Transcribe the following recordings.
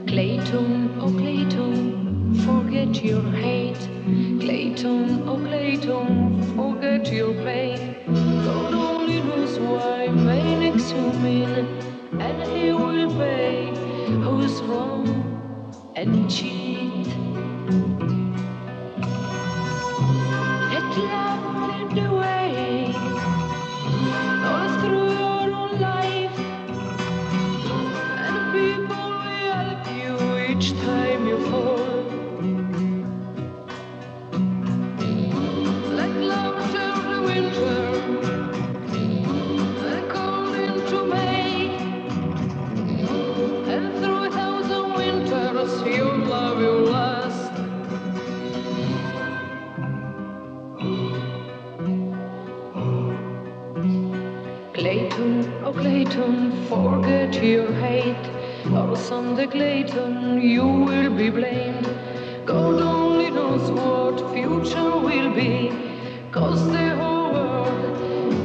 Clayton, oh Clayton, forget your hate. Clayton, oh Clayton, forget your pain. God only knows why man makes you mean, and he will pay who's wrong and cheat. Let love lead the way all through your own life, and people will help you each time you fall. Let love turn the winter and cold into May, and through 1,000 winters your love will last. Clayton, oh Clayton, forget your hate, or someday Clayton you will be blamed. God only knows what future will be, 'cause the whole world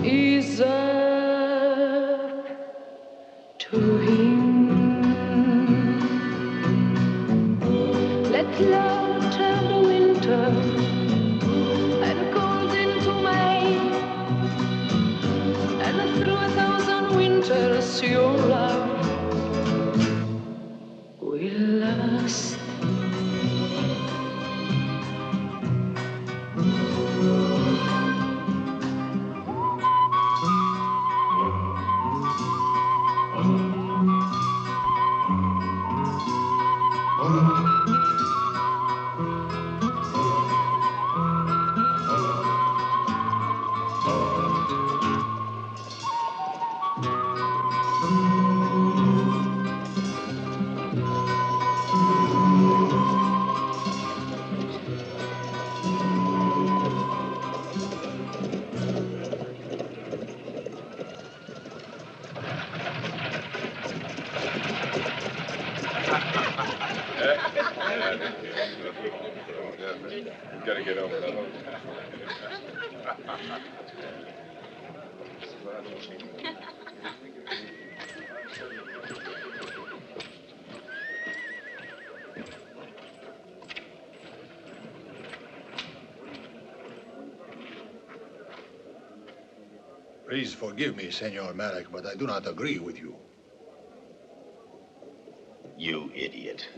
is up to him. Let love turn the winter and cold into May, and through 1,000 winters your love will last. You gotta get over that. Please forgive me, Senor Malek, but I do not agree with you. You idiot.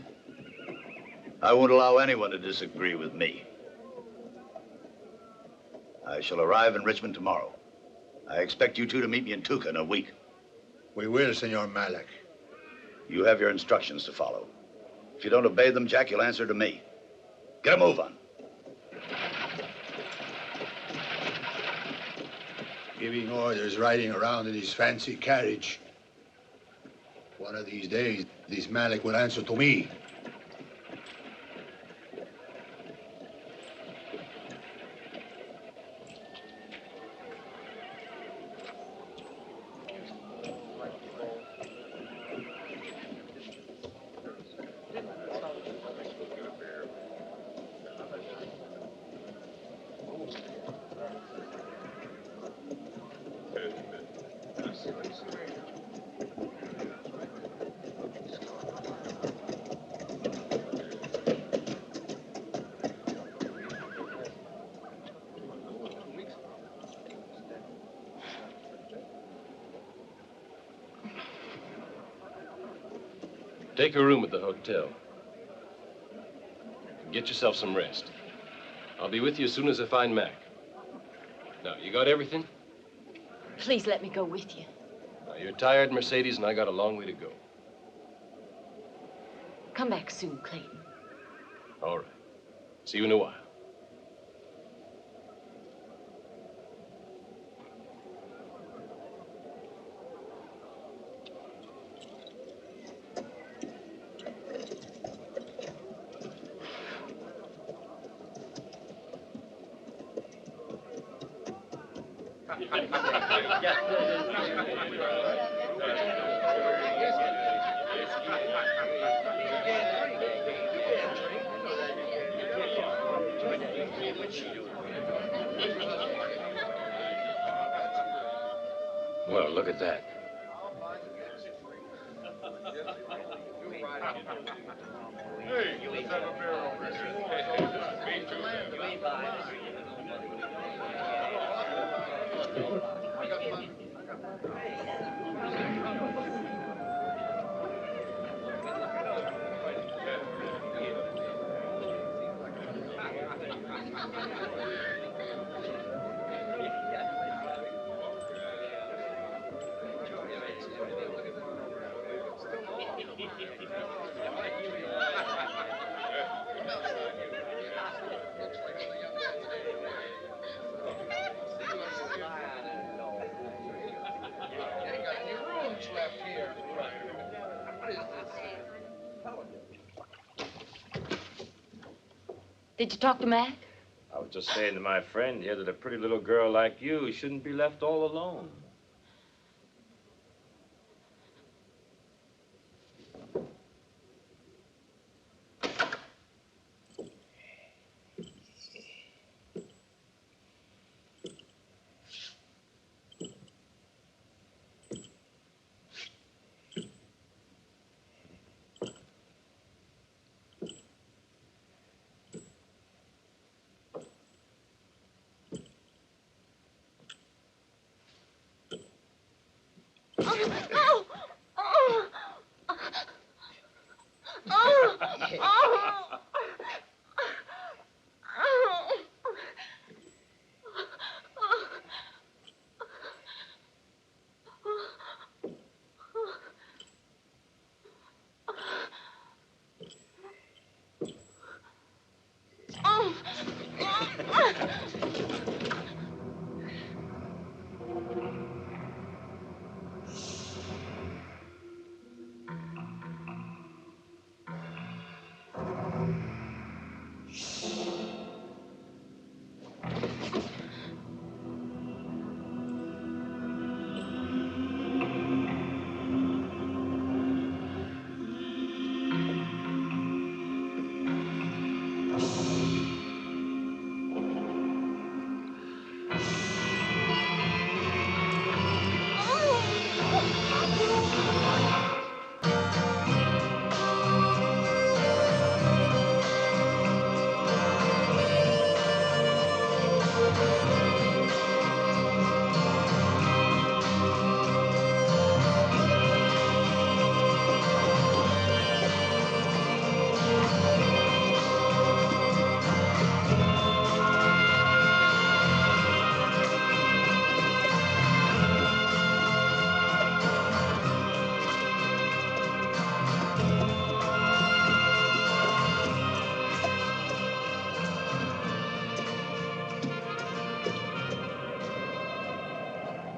I won't allow anyone to disagree with me. I shall arrive in Richmond tomorrow. I expect you two to meet me in Tuca in a week. We will, Senor Malek. You have your instructions to follow. If you don't obey them, Jack, you'll answer to me. Get a move on. Giving orders, riding around in his fancy carriage. One of these days, this Malek will answer to me. Take a room at the hotel. Get yourself some rest. I'll be with you as soon as I find Mac. Now, you got everything? Please let me go with you. Now, you're tired, Mercedes, and I got a long way to go. Come back soon, Clayton. All right. See you in a while. Well, look at that. Hey, let's have a beer over Did you talk to Mac? I was just saying to my friend here that a pretty little girl like you shouldn't be left all alone.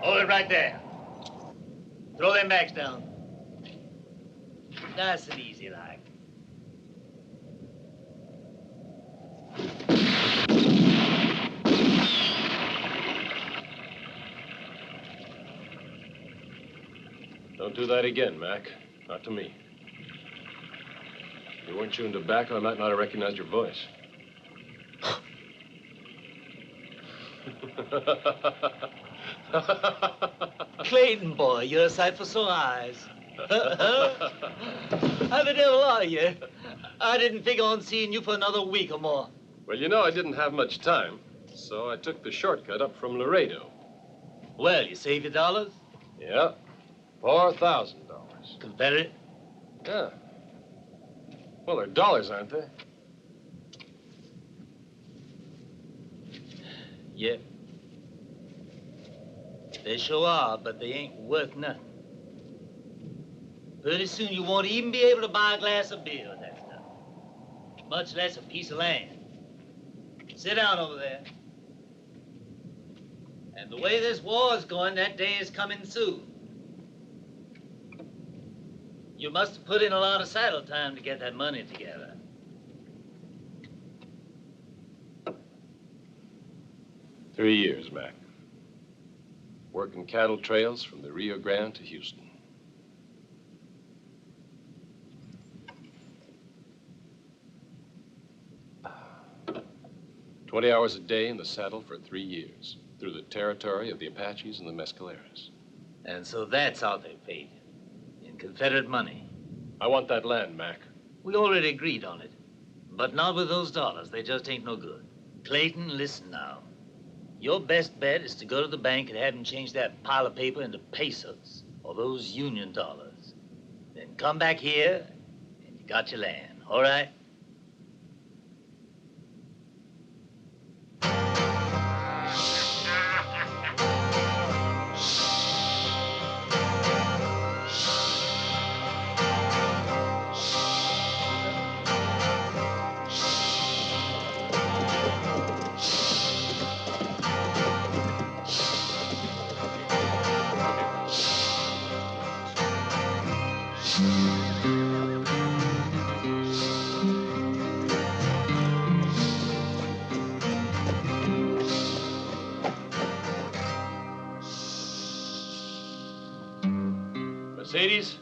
Hold it right there. Throw them bags down. Nice and easy like. Don't do that again, Mac. Not to me. If you weren't chewing tobacco, I might not have recognized your voice. Clayton, boy, you're a sight for sore eyes. How the devil are you? I didn't figure on seeing you for another week or more. Well, you know, I didn't have much time, so I took the shortcut up from Laredo. Well, you save your dollars? Yeah, $4,000. Confederate? Yeah. Well, they're dollars, aren't they? Yep. They sure are, but they ain't worth nothing. Pretty soon you won't even be able to buy a glass of beer with that stuff, much less a piece of land. Sit down over there. And the way this war is going, that day is coming soon. You must have put in a lot of saddle time to get that money together. Three years, Mac. Working cattle trails from the Rio Grande to Houston. "20 hours a day in the saddle for 3 years, through the territory of the Apaches and the Mescaleras. And so that's how they paid you, in Confederate money. I want that land, Mac. We already agreed on it, but not with those dollars. They just ain't no good. Clayton, listen now. Your best bet is to go to the bank and have him change that pile of paper into pesos, or those Union dollars. Then come back here, and you got your land, all right? Mercedes?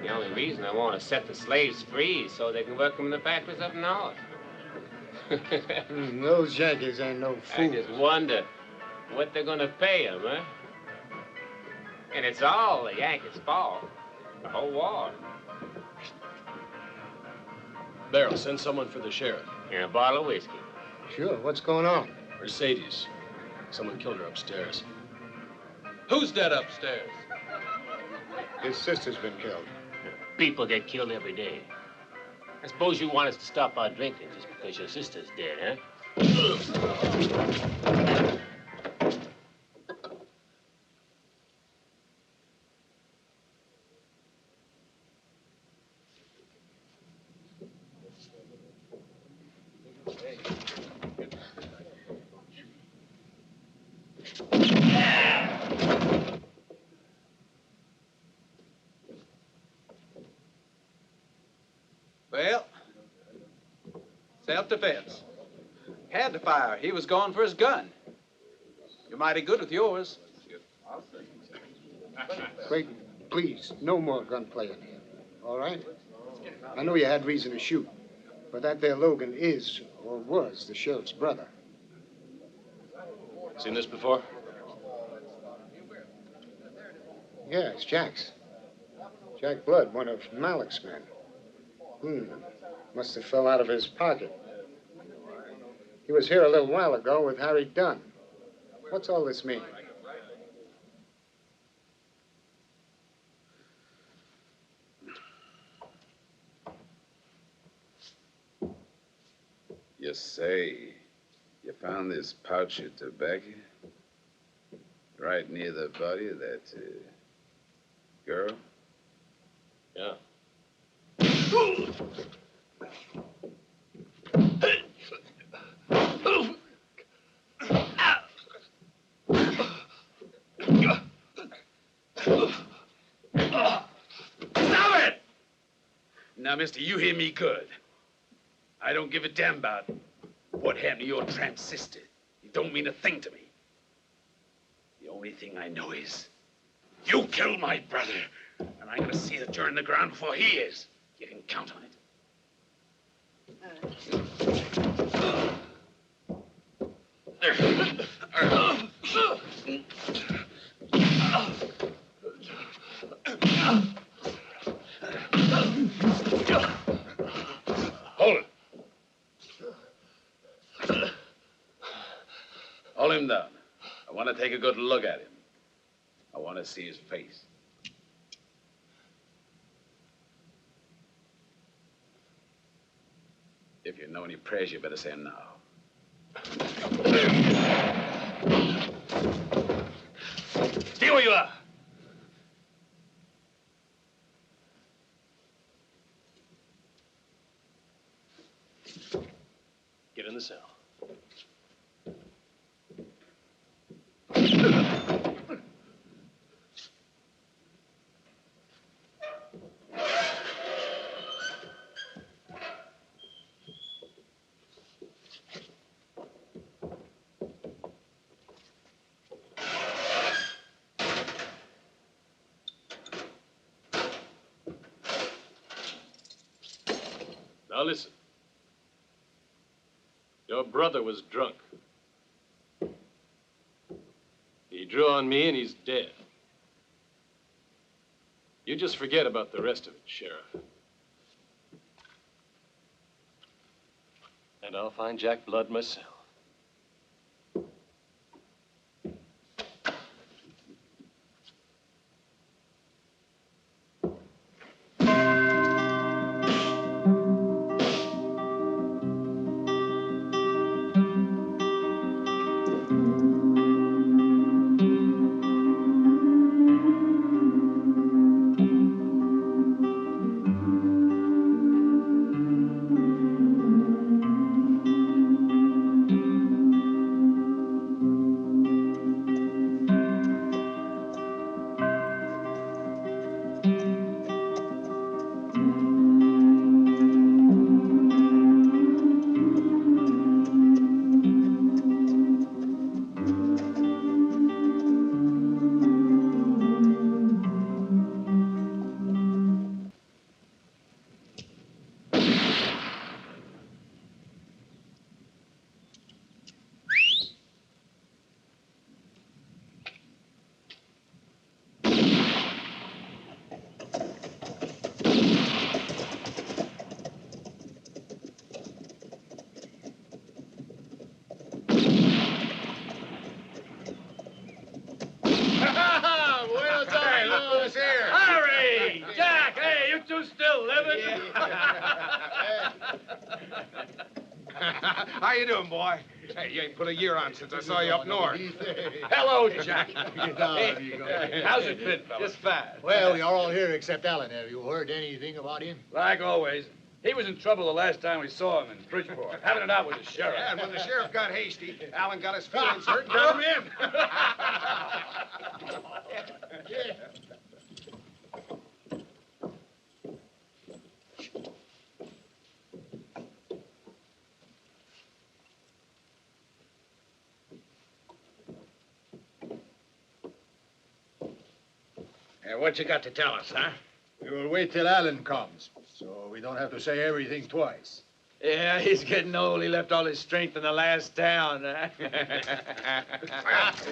The only reason I want to set the slaves free is so they can work them in the factories up north. Those Yankees ain't no I fools. just wonder what they're going to pay them, huh? And it's all the Yankees' fault. The whole war. Barrel, send someone for the sheriff. And a bottle of whiskey. Sure, what's going on? Mercedes. Someone killed her upstairs. Who's dead upstairs? His sister's been killed. People get killed every day. I suppose you want us to stop our drinking just because your sister's dead, huh? Well, self-defense. Had to fire. He was going for his gun. You're mighty good with yours. Clayton, please, no more gunplay in here, all right? I know you had reason to shoot, but that there Logan is, or was, the sheriff's brother. Seen this before? Yeah, it's Jack's. Jack Blood, one of Malik's men. Must have fell out of his pocket. He was here a little while ago with Harry Dunn. What's all this mean? You say you found this pouch of tobacco right near the body of that girl? Yeah. Stop it! Now, mister, you hear me good. I don't give a damn about what happened to your tramp sister. It don't mean a thing to me. The only thing I know is you killed my brother, and I'm gonna see that you're in the ground before he is. You can count on it. Hold it. Hold him down. I want to take a good look at him. I want to see his face. If you know any prayers, you better say them now. the cell. Now listen. Your brother was drunk. He drew on me and he's dead. You just forget about the rest of it, Sheriff. And I'll find Jack Blood myself. How you doing, boy? Hey, you ain't put a year on since I saw you up north. Hello, Jack. Hey, how's it been, fella? Just fine. Well, we are all here except Alan. Have you heard anything about him? Like always. He was in trouble the last time we saw him in Bridgeport, having it out with the sheriff. Yeah, and when the sheriff got hasty, Alan got his feelings hurt and got him in. What you got to tell us, huh? We will wait till Alan comes, so we don't have to say everything twice. Yeah, he's getting old. He left all his strength in the last town.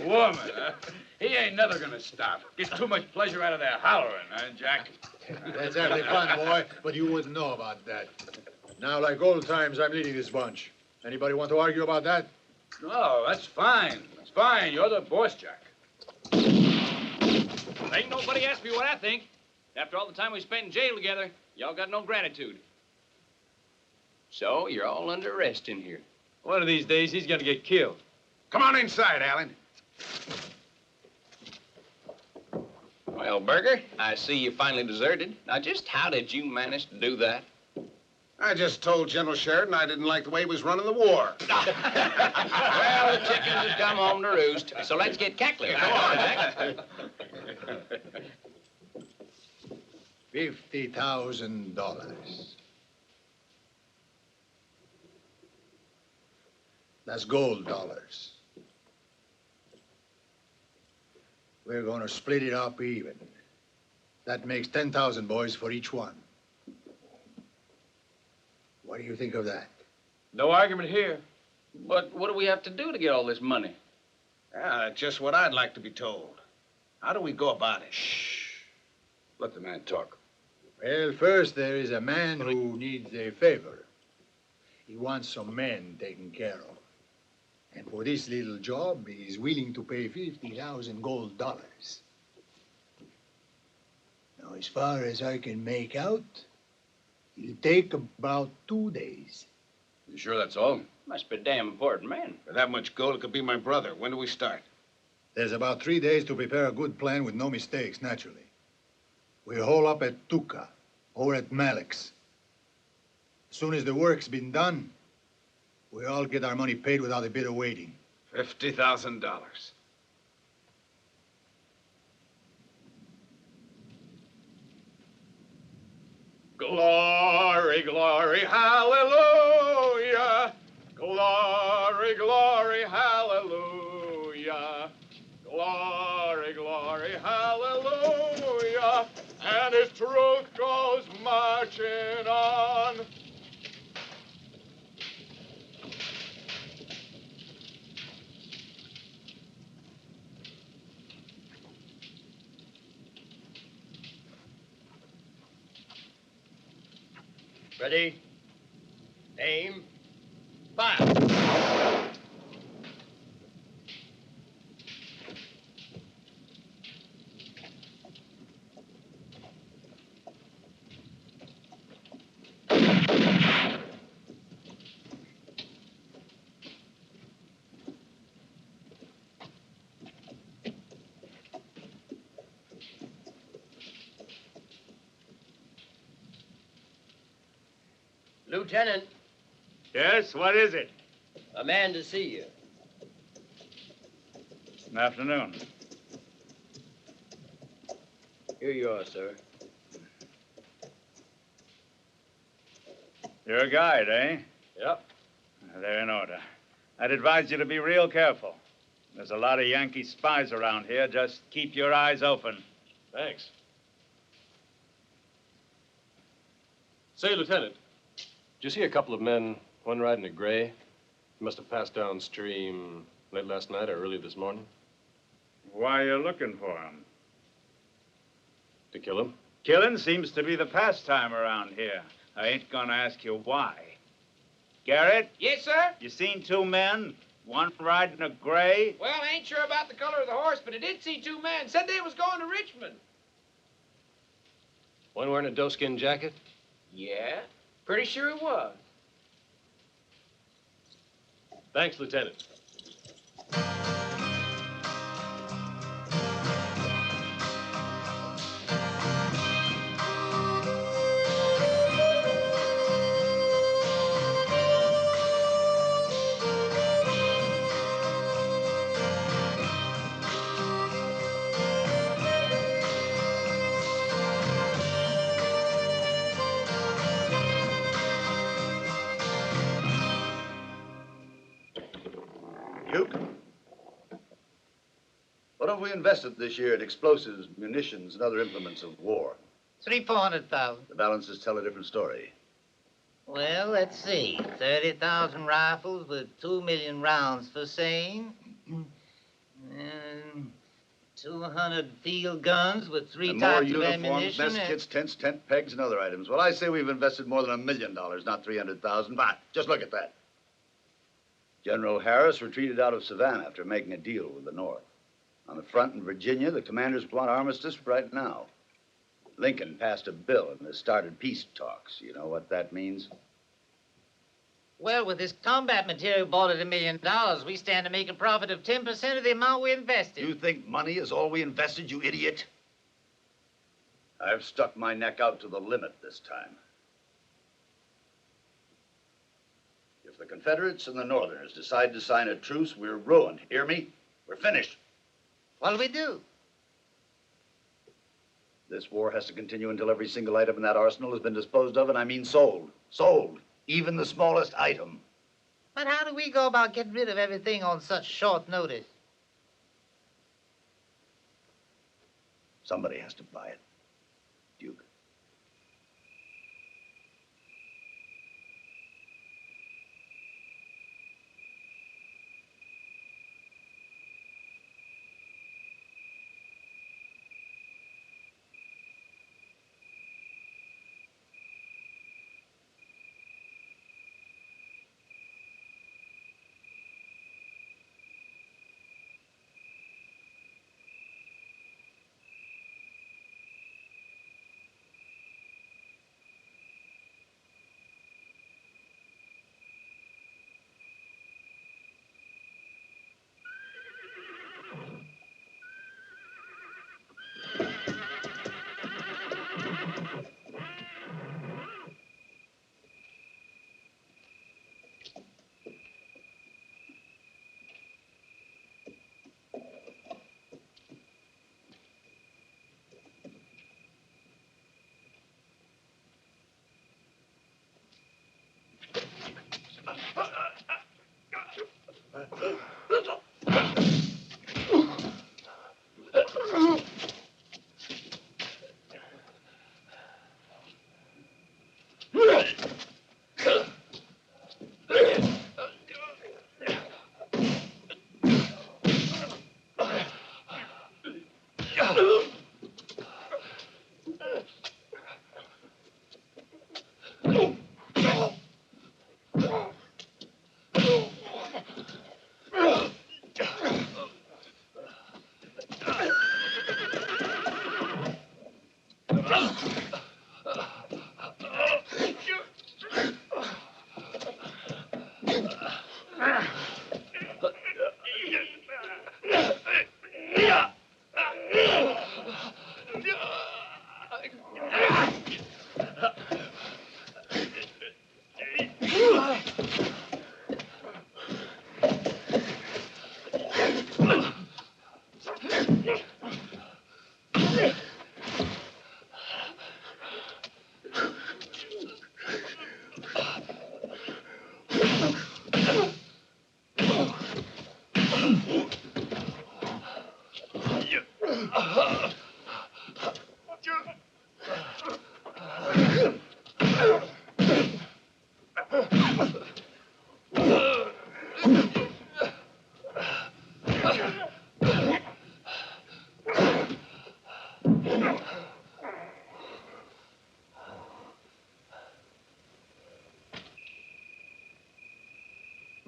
Woman, he ain't never gonna stop. Gets too much pleasure out of their hollering, huh, Jack? That's having fun, boy, but you wouldn't know about that. Now, like old times, I'm leading this bunch. Anybody want to argue about that? No, that's fine. That's fine. You're the boss, Jack. Ain't nobody asked me what I think. After all the time we spent in jail together, y'all got no gratitude. So, you're all under arrest in here. One of these days, he's gonna get killed. Come on inside, Alan. Well, Berger, I see you finally deserted. Now, just how did you manage to do that? I just told General Sheridan I didn't like the way he was running the war. Well, the chickens have come home to roost, so let's get cackling. Come on, Jack. $50,000. That's gold dollars. We're going to split it up even. That makes 10,000 boys for each one. What do you think of that? No argument here. But what do we have to do to get all this money? Yeah, just what I'd like to be told. How do we go about it? Shh. Let the man talk. Well, first, there is a man who needs a favor. He wants some men taken care of. And for this little job, he's willing to pay 50,000 gold dollars. Now, as far as I can make out, it'll take about 2 days. You sure that's all? Must be a damn important man. For that much gold, it could be my brother. When do we start? There's about 3 days to prepare a good plan with no mistakes, naturally. We'll hole up at Tuca, or at Malik's. As soon as the work's been done, We all get our money paid without a bit of waiting. $50,000. Glory, glory, hallelujah. Glory, glory, hallelujah. Glory, glory, hallelujah. And his truth goes marching on. Ready? Aim. Fire. Lieutenant. Yes, what is it? A man to see you. Good afternoon. Here you are, sir. You're a guide, eh? Yep. They're in order. I'd advise you to be real careful. There's a lot of Yankee spies around here. Just keep your eyes open. Thanks. Say, Lieutenant, did you see a couple of men, one riding a gray? He must have passed downstream late last night or early this morning. Why are you looking for him? To kill him? Killing seems to be the pastime around here. I ain't gonna ask you why. Garrett? Yes, sir? You seen two men? One riding a gray? Well, I ain't sure about the color of the horse, but I did see two men. Said they was going to Richmond. One wearing a doeskin jacket? Yeah, pretty sure it was. Thanks, Lieutenant. Duke? What have we invested this year in explosives, munitions, and other implements of war? 400,000. The balances tell a different story. Well, let's see. 30,000 rifles with 2 million rounds for same. And 200 field guns with three And more types of uniforms, ammunition. mess kits, tents, tent pegs, and other items. Well, I say we've invested more than $1 million, not 300,000. But just look at that. General Harris retreated out of Savannah after making a deal with the North. On the front in Virginia, the commanders want armistice right now. Lincoln passed a bill and has started peace talks. You know what that means? Well, with this combat material bought at $1 million, we stand to make a profit of 10% of the amount we invested. You think money is all we invested, you idiot? I've stuck my neck out to the limit this time. If the Confederates and the Northerners decide to sign a truce, we're ruined. Hear me? We're finished. What'll we do? This war has to continue until every single item in that arsenal has been disposed of, and I mean sold. Sold. Even the smallest item. But how do we go about getting rid of everything on such short notice? Somebody has to buy it. Duke.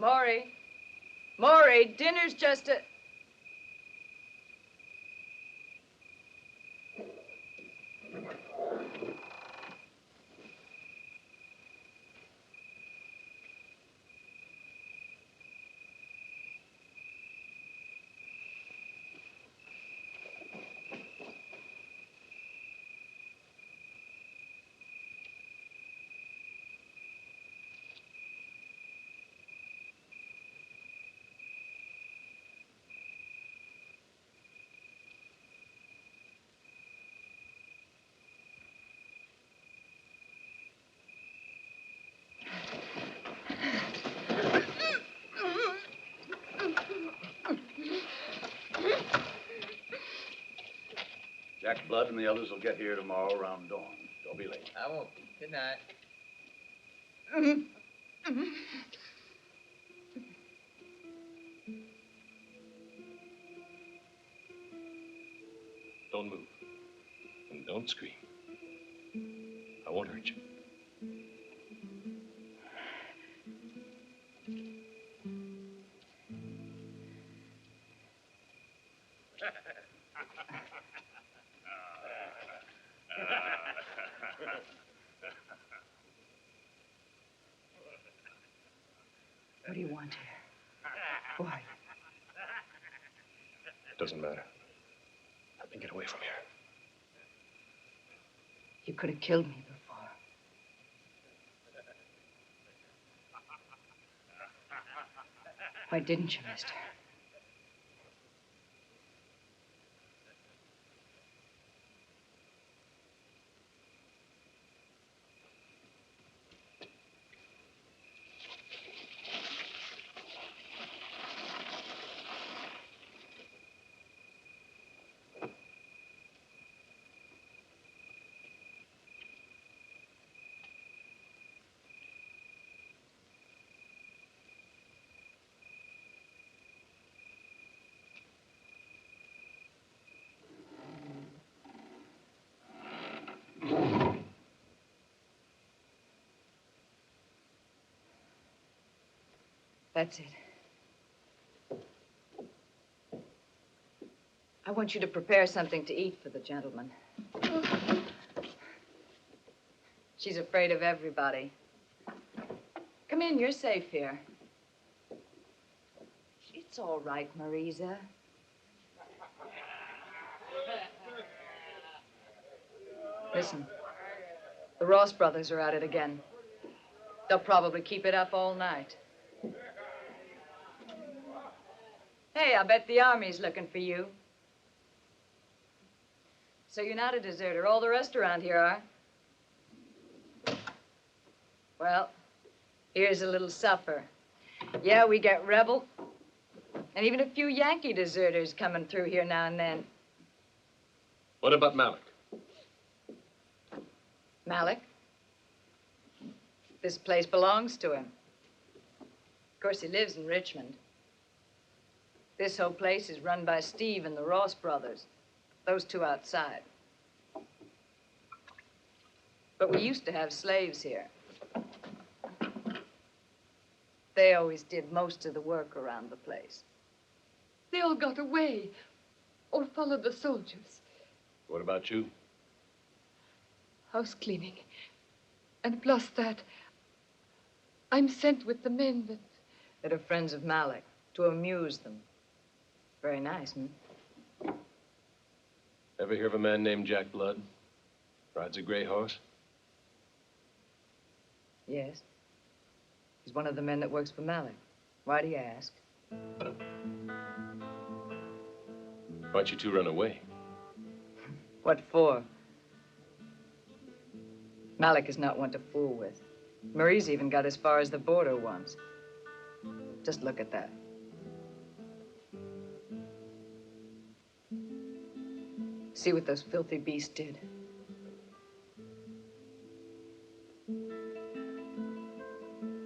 Maury. Maury, dinner's just a... Jack Blood and the others will get here tomorrow around dawn. Don't be late. I won't. Good night. Don't move. And don't scream. I won't hurt you. What do you want here? Who are you? Doesn't matter. Let me get away from here. You could have killed me before. Why didn't you, mister? That's it. I want you to prepare something to eat for the gentleman. She's afraid of everybody. Come in, you're safe here. It's all right, Marisa. Listen, the Ross brothers are at it again. They'll probably keep it up all night. Hey, I bet the Army's looking for you. So you're not a deserter. All the rest around here are. Well, here's a little supper. Yeah, we get rebel. And even a few Yankee deserters coming through here now and then. What about Malik? Malik? This place belongs to him. Of course, he lives in Richmond. This whole place is run by Steve and the Ross brothers. Those two outside. But we used to have slaves here. They always did most of the work around the place. They all got away or followed the soldiers. What about you? House cleaning. And plus that, I'm sent with the men that are friends of Malik to amuse them. Very nice, hmm? Ever hear of a man named Jack Blood? Rides a gray horse? Yes. He's one of the men that works for Malik. Why do you ask? Why'd you two run away? What for? Malik is not one to fool with. Marie's even got as far as the border once. Just look at that. See what those filthy beasts did.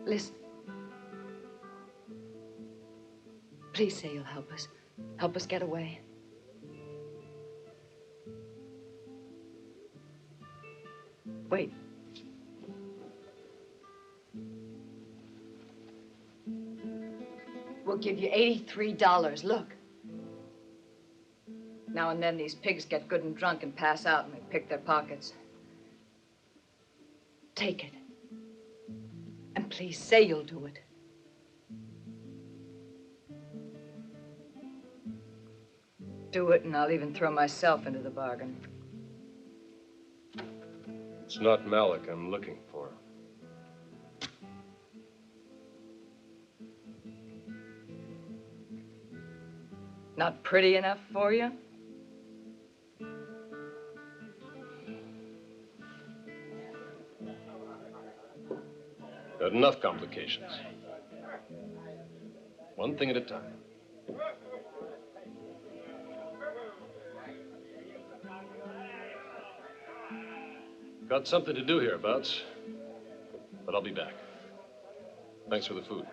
Listen. Please say you'll help us. Help us get away. Wait. We'll give you $83. Look. Now and then these pigs get good and drunk and pass out and they pick their pockets. Take it. And please say you'll do it. Do it and I'll even throw myself into the bargain. It's not Malik I'm looking for. Not pretty enough for you? Got enough complications. One thing at a time. Got something to do hereabouts, but I'll be back. Thanks for the food.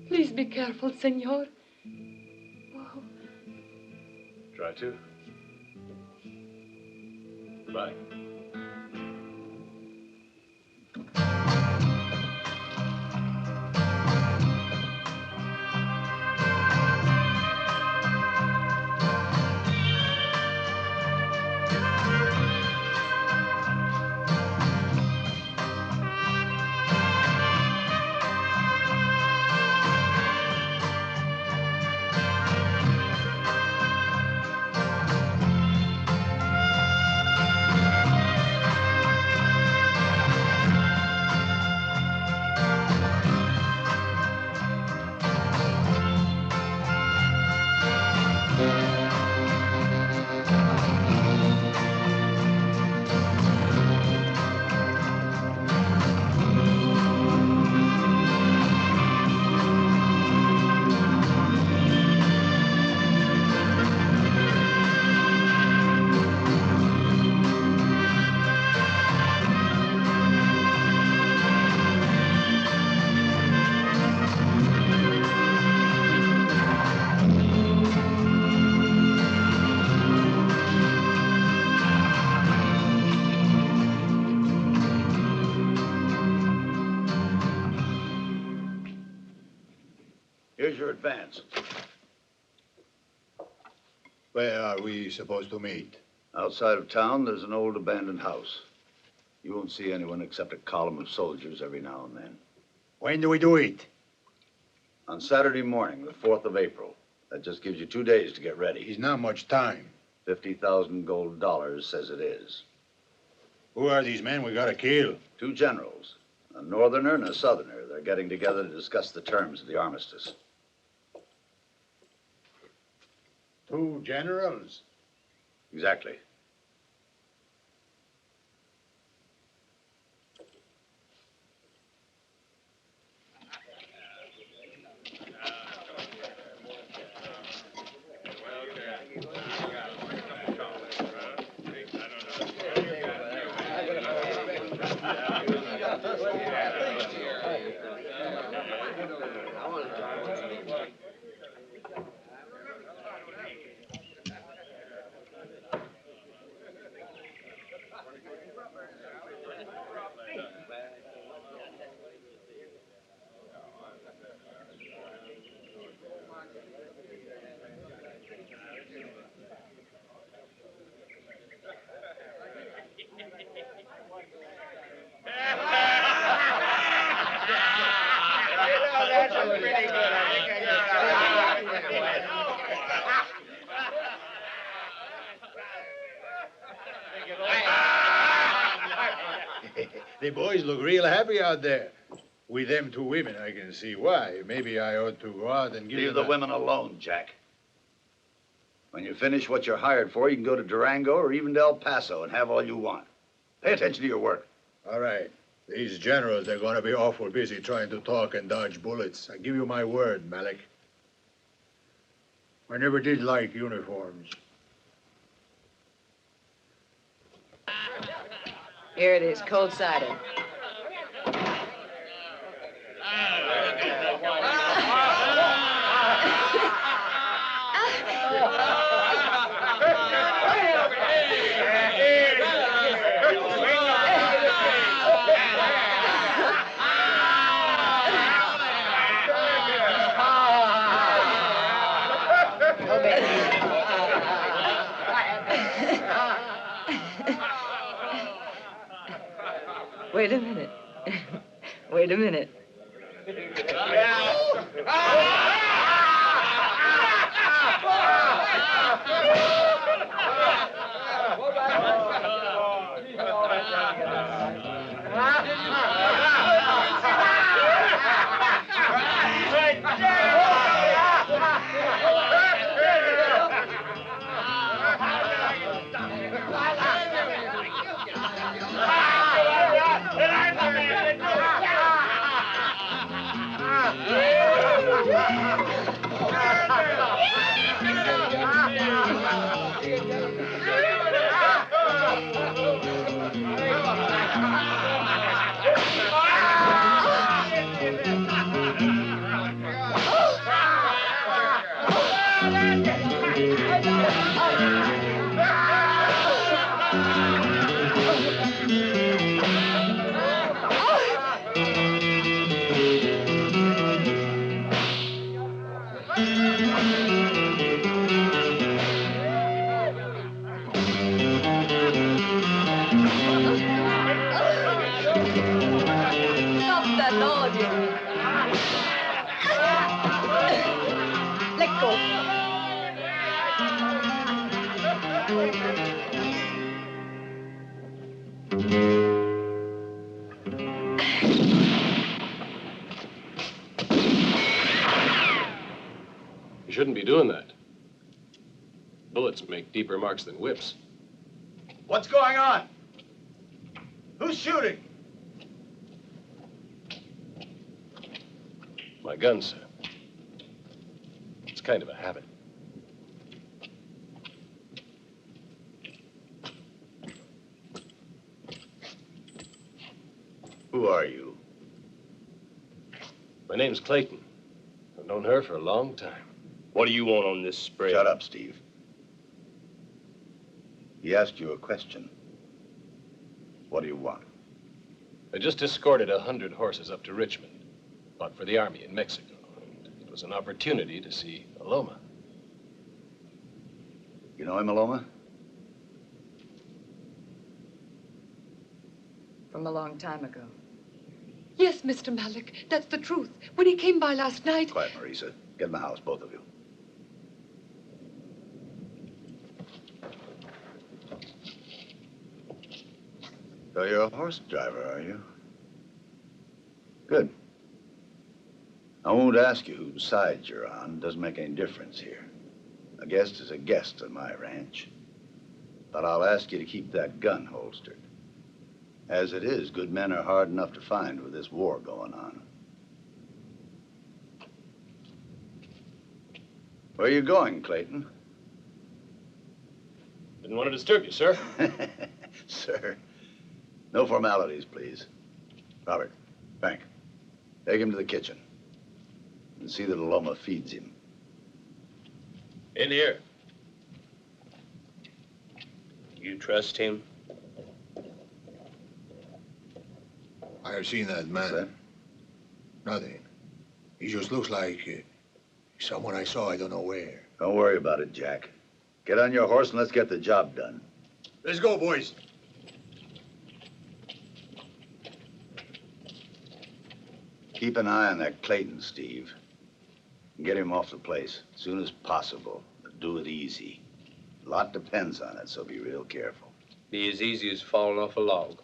Please be careful, senor. Oh. Try to. Bye. Here's your advance. Where are we supposed to meet? Outside of town, there's an old abandoned house. You won't see anyone except a column of soldiers every now and then. When do we do it? On Saturday morning, the 4th of April. That just gives you 2 days to get ready. It's not much time. 50,000 gold dollars says it is. Who are these men we gotta kill? 2 generals, a northerner and a southerner. They're getting together to discuss the terms of the armistice. 2 generals? Exactly. The boys look real happy out there. With them 2 women, I can see why. Maybe I ought to go out and give Leave them the women alone, Jack. When you finish what you're hired for, you can go to Durango or even to El Paso and have all you want. Pay attention to your work. All right. These generals, they're going to be awful busy trying to talk and dodge bullets. I give you my word, Malik. I never did like uniforms. Here it is, cold cider. Wait a minute. Wait a minute. You shouldn't be doing that. Bullets make deeper marks than whips. What's going on? Who's shooting? My gun, sir. It's kind of a habit. Who are you? My name's Clayton. I've known her for a long time. What do you want on this spread? Shut up, Steve. He asked you a question. What do you want? I just escorted 100 horses up to Richmond, fought for the army in Mexico. And it was an opportunity to see Aloma. You know him, Aloma? From a long time ago. Yes, Mr. Malik, that's the truth. When he came by last night... Quiet, Marisa. Get in the house, both of you. So you're a horse driver, are you? Good. I won't ask you whose side you're on. Doesn't make any difference here. A guest is a guest on my ranch. But I'll ask you to keep that gun holstered. As it is, good men are hard enough to find with this war going on. Where are you going, Clayton? Didn't want to disturb you, sir. Sir, no formalities, please. Robert, Frank, take him to the kitchen and see that Aloma feeds him. In here. You trust him? I have seen that man. What's that? Nothing. He just looks like someone I saw I don't know where. Don't worry about it, Jack. Get on your horse and let's get the job done. Let's go, boys. Keep an eye on that Clayton, Steve. And get him off the place as soon as possible. But do it easy. A lot depends on it, so be real careful. Be as easy as falling off a log.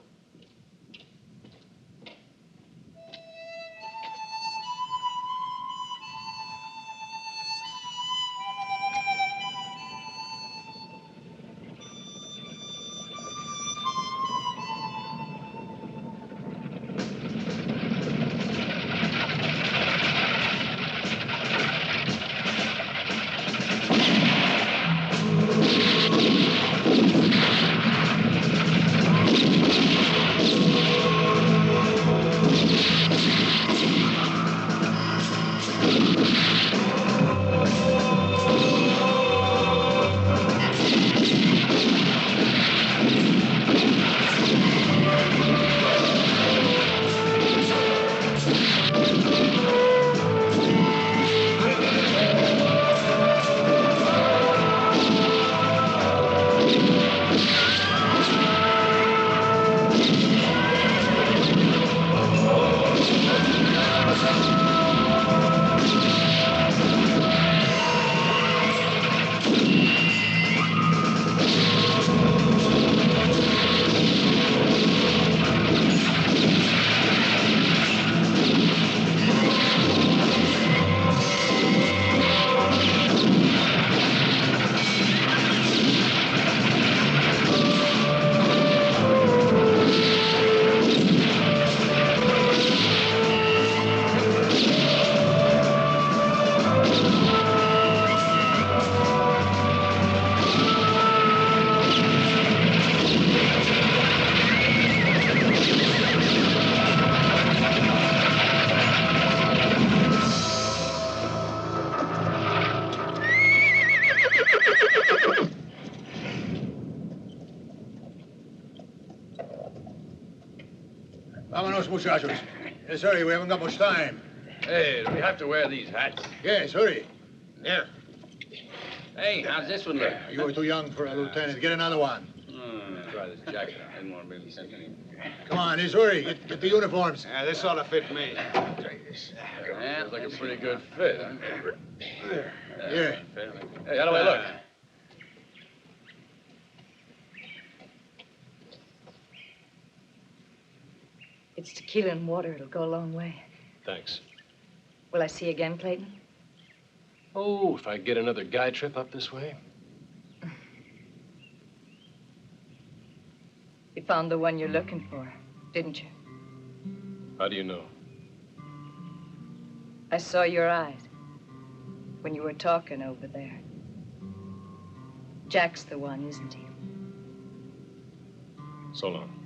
Vámonos, muchachos. Yes, hurry, we haven't got much time. Hey, do we have to wear these hats? Yes, hurry. Here. Hey, how's this one look? You were too young for a lieutenant. Get another one. Try this jacket. I didn't want to be sent any. Come on, yes, hurry. Get the uniforms. Yeah, this ought to fit me. Yeah, looks like a pretty good fit, huh? Yeah. Hey, how do I look? It's tequila and water. It'll go a long way. Thanks. Will I see you again, Clayton? Oh, if I get another guy trip up this way. You found the one you're looking for, didn't you? How do you know? I saw your eyes when you were talking over there. Jack's the one, isn't he? So long.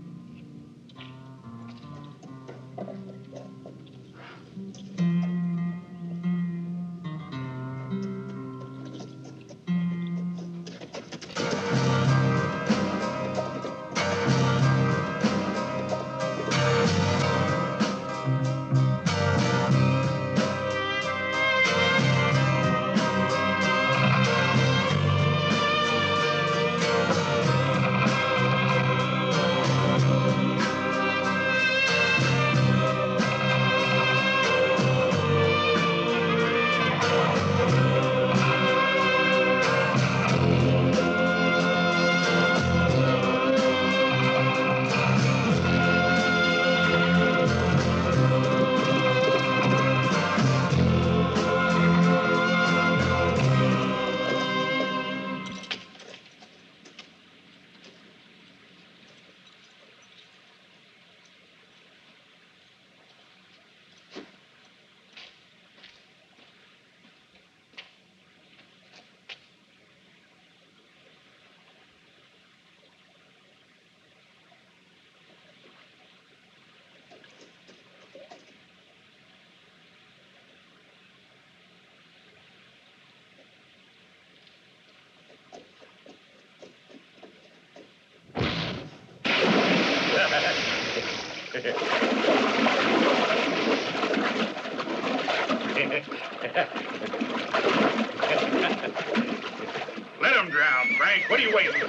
Let him drown, Frank. What are you waiting for?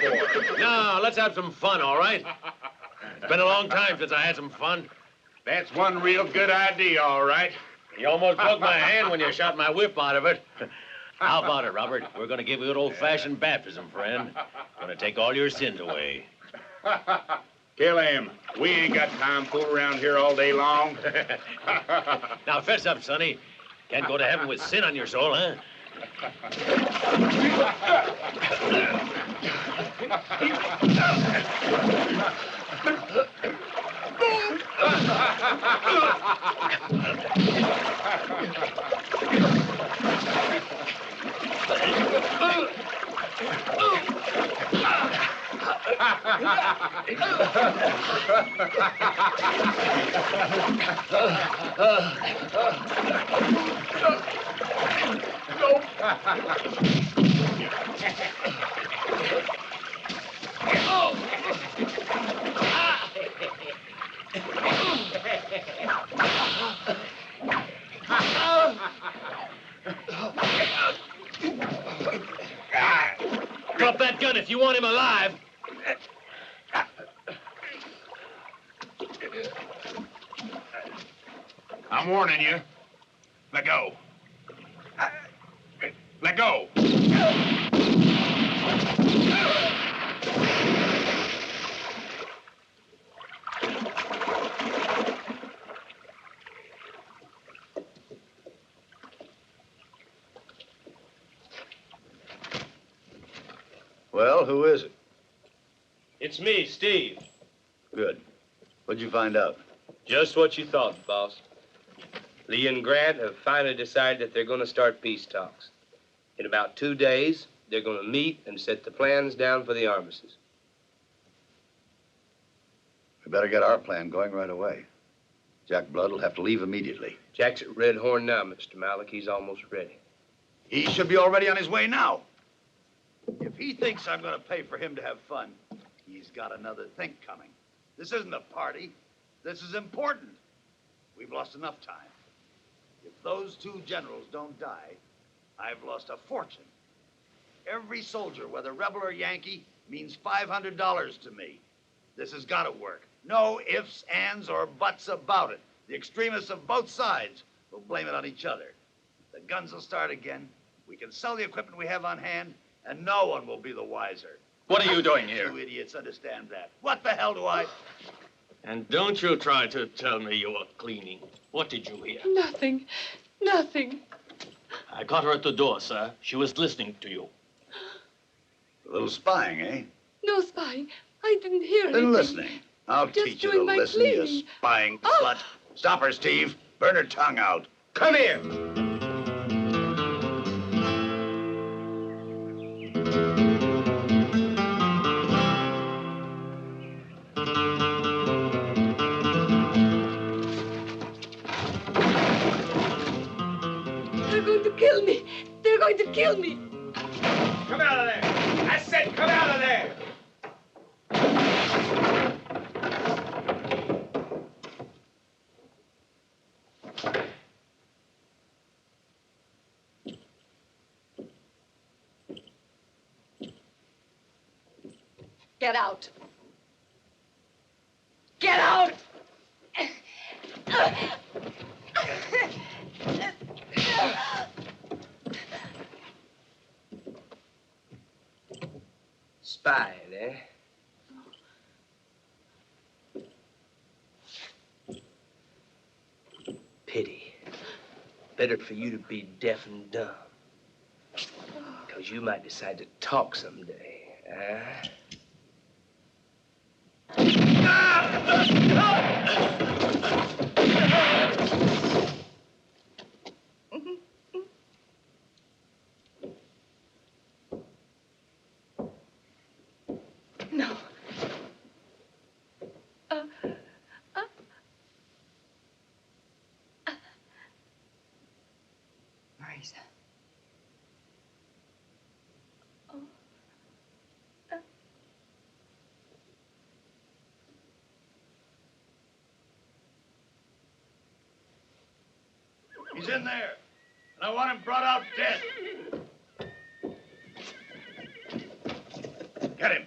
No, let's have some fun, all right? It's been a long time since I had some fun. That's one real good idea, all right. You almost broke my hand when you shot my whip out of it. How about it, Robert? We're going to give you an old-fashioned baptism, friend. Going to take all your sins away. Kill him. We ain't got time to fool around here all day long. Now, fess up, Sonny. Can't go to heaven with sin on your soul, huh? Drop that gun if you want him alive. I'm warning you. Let go. Let go. Well, who is it? It's me, Steve. Good. What'd you find out? Just what you thought, boss. Lee and Grant have finally decided that they're going to start peace talks. In about 2 days, they're going to meet and set the plans down for the armistice. We better get our plan going right away. Jack Blood will have to leave immediately. Jack's at Red Horn now, Mr. Malik. He's almost ready. He should be already on his way now. If he thinks I'm going to pay for him to have fun, he's got another think coming. This isn't a party. This is important. We've lost enough time. If those two generals don't die, I've lost a fortune. Every soldier, whether rebel or Yankee, means $500 to me. This has got to work. No ifs, ands, or buts about it. The extremists of both sides will blame it on each other. The guns will start again. We can sell the equipment we have on hand, and no one will be the wiser. What are you doing here? You idiots understand that. What the hell do I... And don't you try to tell me you were cleaning. What did you hear? Nothing. Nothing. I caught her at the door, sir. She was listening to you. A little spying, eh? No spying. I didn't hear anything. Been listening. I'll Just teach you doing to my listen, cleaning. you spying slut. Stop her, Steve. Burn her tongue out. Come here. They're going to kill me. They're going to kill me. Come out of there. I said come out of there. Get out. Get out! Spying, eh? Pity. Better for you to be deaf and dumb. Because you might decide to talk someday, huh? No. Marisa. He's in there, and I want him brought out dead. Get him.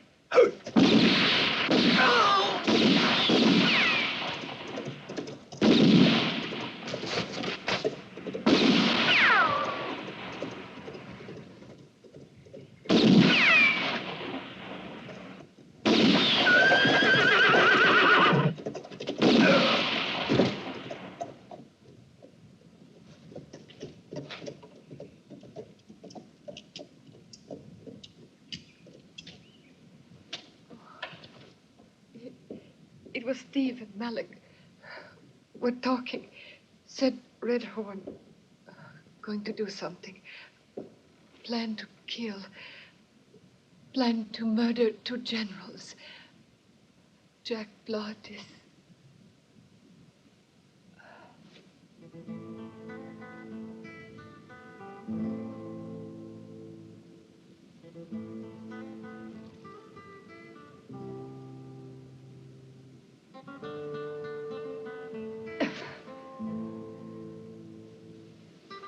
It was Steve and Malik. Were talking. Said Red Horn going to do something. Plan to kill. Plan to murder 2 generals. Jack Blood is...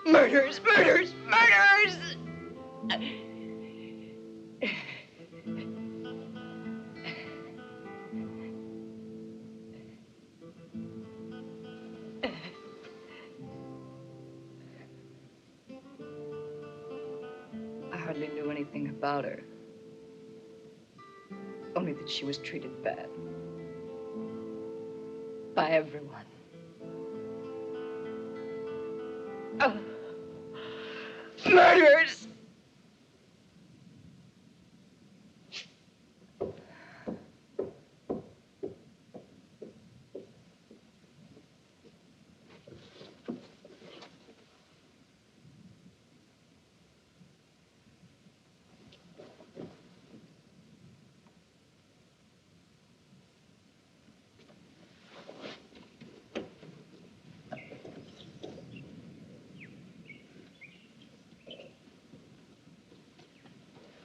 Murderers! Murderers! Murderers! I hardly knew anything about her. Only that she was treated bad. By everyone. Oh. Murderers!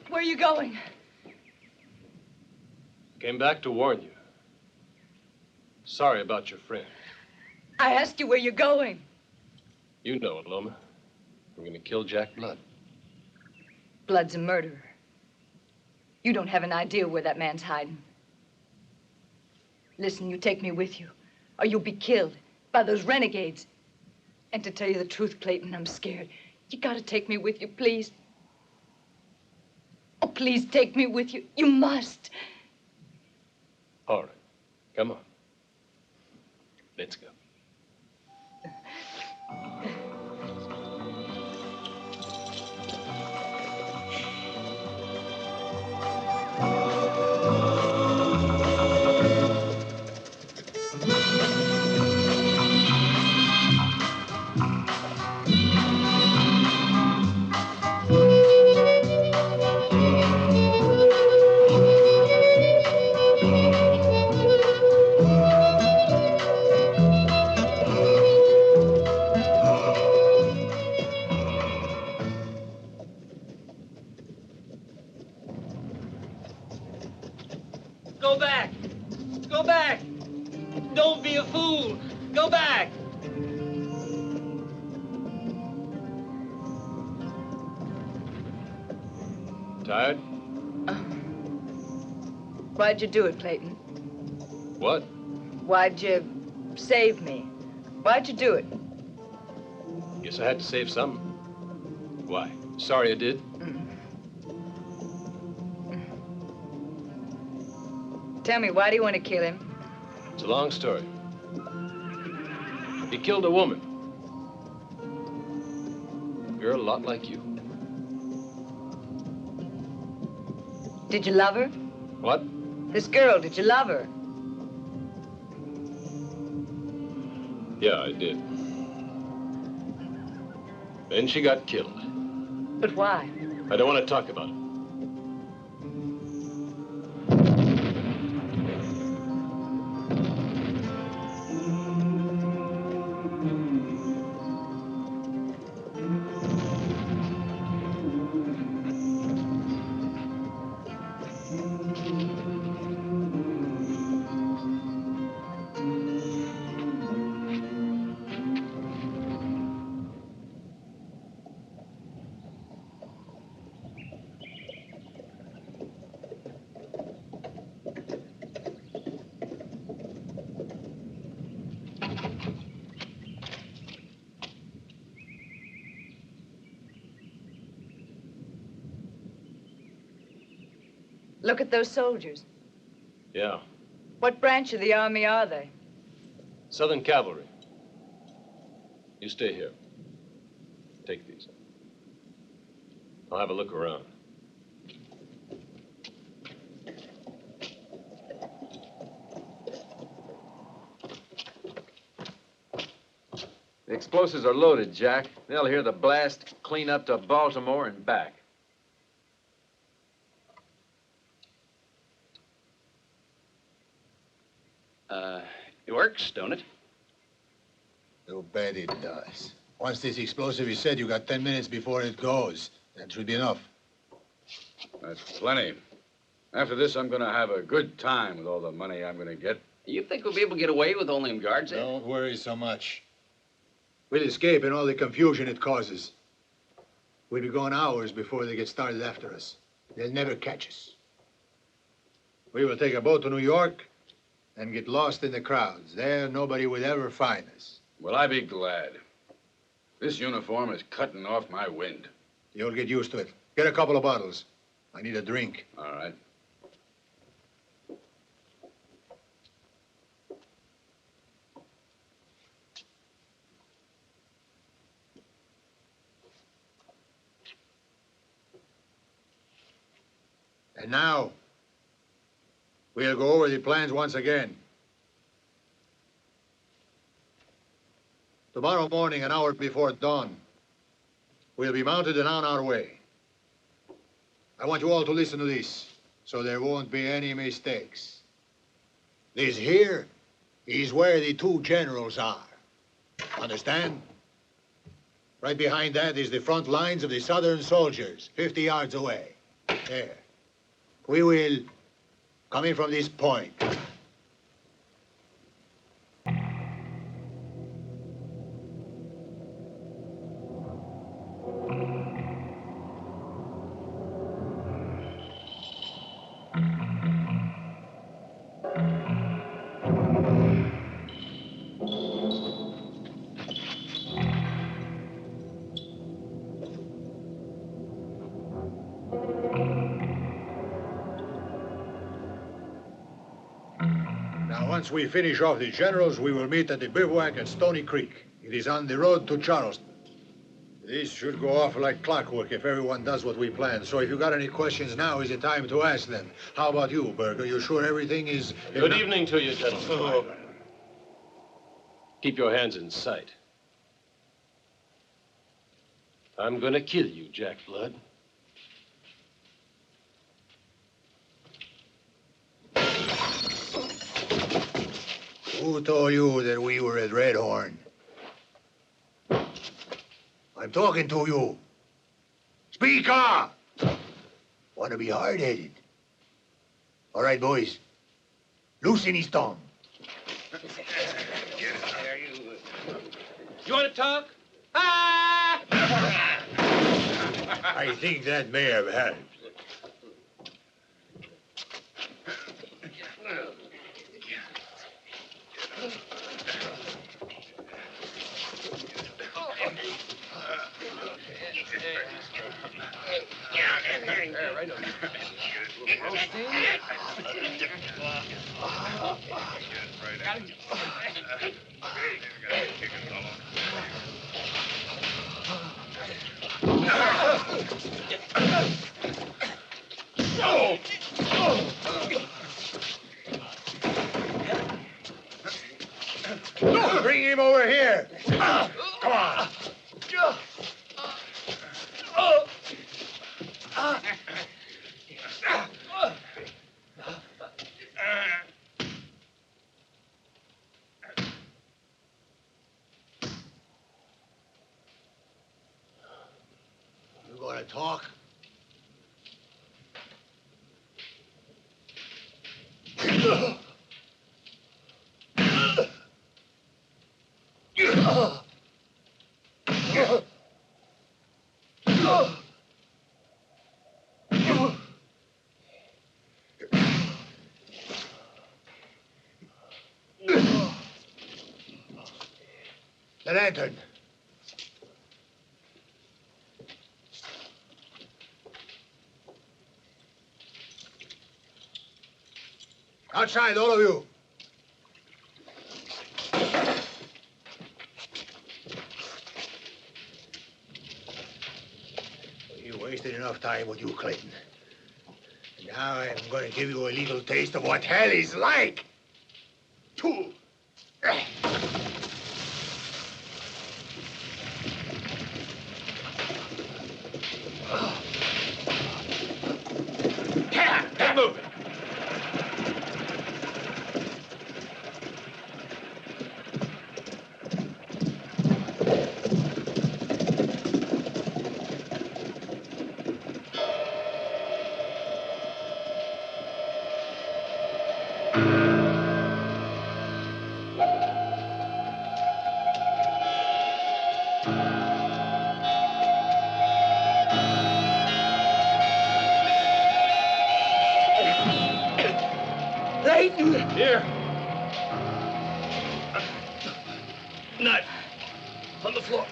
Where are you going? Came back to warn you. Sorry about your friend. I asked you where you're going. You know it, Loma. I'm gonna kill Jack Blood. Blood's a murderer. You don't have an idea where that man's hiding. Listen, you take me with you, or you'll be killed by those renegades. And to tell you the truth, Clayton, I'm scared. You gotta take me with you, please. Oh, please take me with you. You must. All right. Come on. Let's go. Go back! Go back! Don't be a fool! Go back! Tired? Why'd you do it, Clayton? What? Why'd you save me? Why'd you do it? Guess I had to save something. Why? Sorry I did. Tell me, why do you want to kill him? It's a long story. He killed a woman. A girl a lot like you. Did you love her? What? This girl, did you love her? Yeah, I did. Then she got killed. But why? I don't want to talk about it. Look at those soldiers. Yeah. What branch of the army are they? Southern Cavalry. You stay here. Take these. I'll have a look around. The explosives are loaded, Jack. They'll hear the blast clean up to Baltimore and back. It works, don't it? You bet it does. Once this explosive is set, you got 10 minutes before it goes. That should be enough. That's plenty. After this, I'm gonna have a good time with all the money I'm gonna get. You think we'll be able to get away with only them guards there? Don't worry so much. We'll escape in all the confusion it causes. We'll be gone hours before they get started after us. They'll never catch us. We will take a boat to New York and get lost in the crowds. There, nobody will ever find us. Well, I be glad. This uniform is cutting off my wind. You'll get used to it. Get a couple of bottles. I need a drink. All right. And now, we'll go over the plans once again. Tomorrow morning, an hour before dawn, we'll be mounted and on our way. I want you all to listen to this, so there won't be any mistakes. This here is where the two generals are. Understand? Right behind that is the front lines of the Southern soldiers, 50 yards away. There. We will come in from this point. Once we finish off the generals, we will meet at the bivouac at Stony Creek. It is on the road to Charleston. This should go off like clockwork if everyone does what we planned. So if you got any questions, now is the time to ask them. How about you, Berger? You sure everything is... Good evening to you, gentlemen. Keep your hands in sight. I'm gonna kill you, Jack Blood. Who told you that we were at Red Horn? I'm talking to you. Speak up! Want to be hard-headed? All right, boys. Loosen his tongue. You want to talk? I think that may have helped. Right on. Bring him over here. Come on. You gonna talk? The lantern. Outside, all of you. You wasted enough time with you, Clayton. Now I'm going to give you a little taste of what hell is like. Two. Get moving. Here. Knife. On the floor.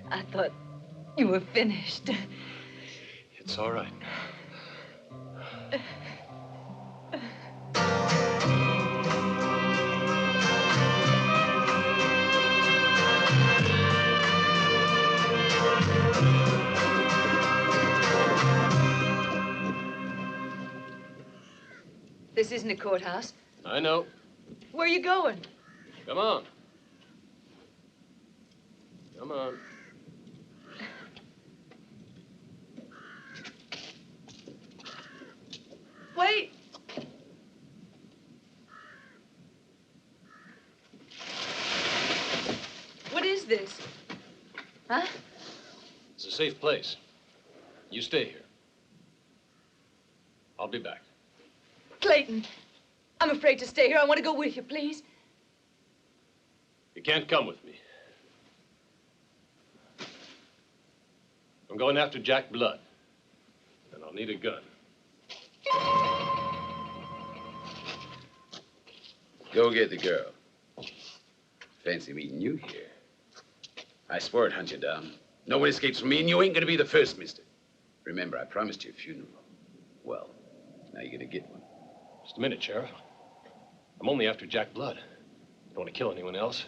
I thought you were finished. It's all right. This isn't a courthouse. I know. Where are you going? Come on. Come on. Wait. What is this? Huh? It's a safe place. You stay here. I'll be back. Clayton, I'm afraid to stay here. I want to go with you, please. You can't come with me. I'm going after Jack Blood, and I'll need a gun. Go get the girl. Fancy meeting you here. I swore I'd hunt you down. No one escapes from me, and you ain't gonna be the first, mister. Remember, I promised you a funeral. Well, now you're gonna get one. Just a minute, Sheriff. I'm only after Jack Blood. I don't want to kill anyone else.